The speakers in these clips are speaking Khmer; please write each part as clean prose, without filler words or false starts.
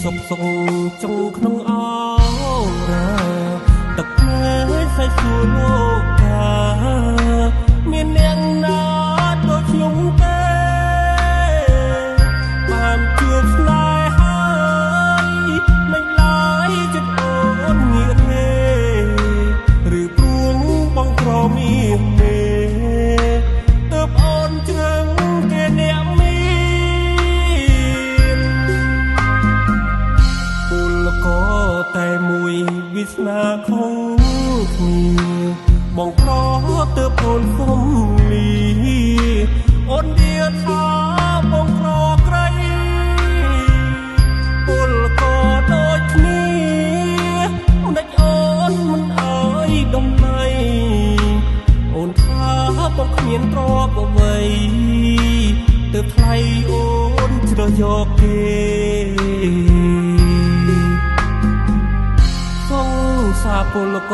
សុខសុខចុងក្នុងអរាទឹកភ្នែកស្រីសួរលោកថាមានអ្នកណាដូចខ្ញុំទេបានជួបស្នេហាមិនឡើយចិត្តអូនងាកទេឬព្រួងបងក្រមានទេទើបអូនជ្រឹងគេអ្នកមានពលក៏តែមួយវាសនាของគ្នាបងក្រទើបអូនសុំលីអូននិយាយថាបងក្រក្រៃពលក៏ដូចគ្នាមិនអូនមិនអើយដំណៃអូនថាបងគ្មានទ្រព្យអ្វីទើបថ្លៃអូនជ្រើសយកគេសាពលក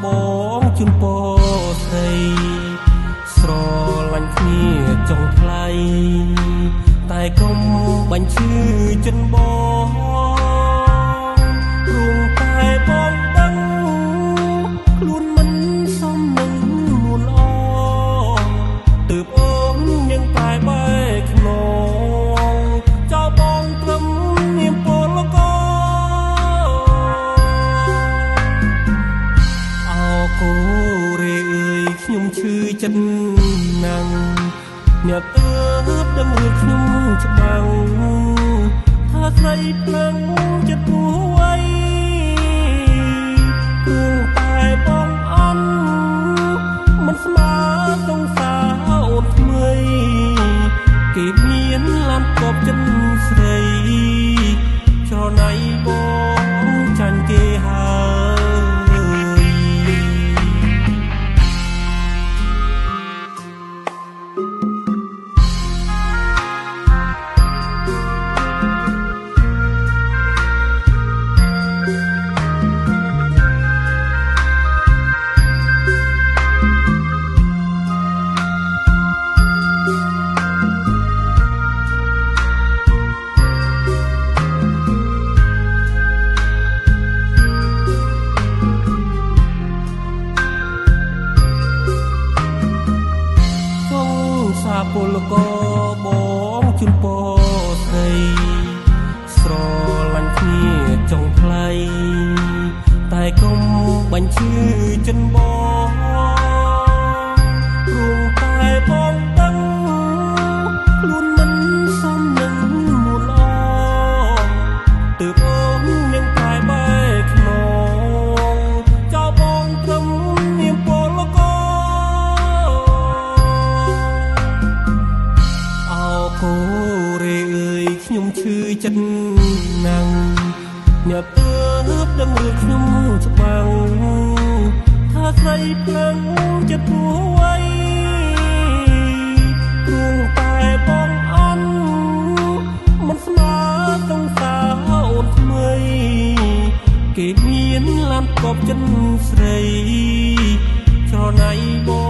បងជូនពរស្រីស្រឡាញ់គ្នាចង់ថ្លៃតែកុំបាញ់ឈឺចិនបងព្រោះតែបងដឹងខ្លួនមិនសមនឹងនួនអទើបអូនยังតែបែកខ្នងចោលបងត្រឹមនាមពលកគូរេអើយខ្ញុំឈឺចិត្តណាស់អ្នកទើបដឹងរឿងខ្ញុំច្បាំងថាស្រីភ្លឹងចិត្តគួរໄວព្រោះតែបងអន់មិនស្មើសង្សារអូនថ្មីគេមានឡានគប់ចិត្តស្រីច្រណៃបងចាញ់គេហើយសាពលកបងជូនពរស្រីស្រឡាញ់គ្នាចង់ថ្លៃតែកុំបាញ់ឈឺចិនបងព្រោះតែបងដឹងខ្លួនមិនសមនឹងនួនអទើបអូនยังតែបែកខ្នងចោលបងត្រឹមនាមពលកគូរេអើយខ្ញុំឈឺចិត្តណាស់អ្នកទើបដឹងរឿងខ្ញុំច្បាំងថាស្រីភ្លឹងចិត្តគួរໄວព្រោះតែបងអន់មិនស្មើសង្សារអូនថ្មីគេមានឡានគប់ចិត្តស្រីច្រណៃបង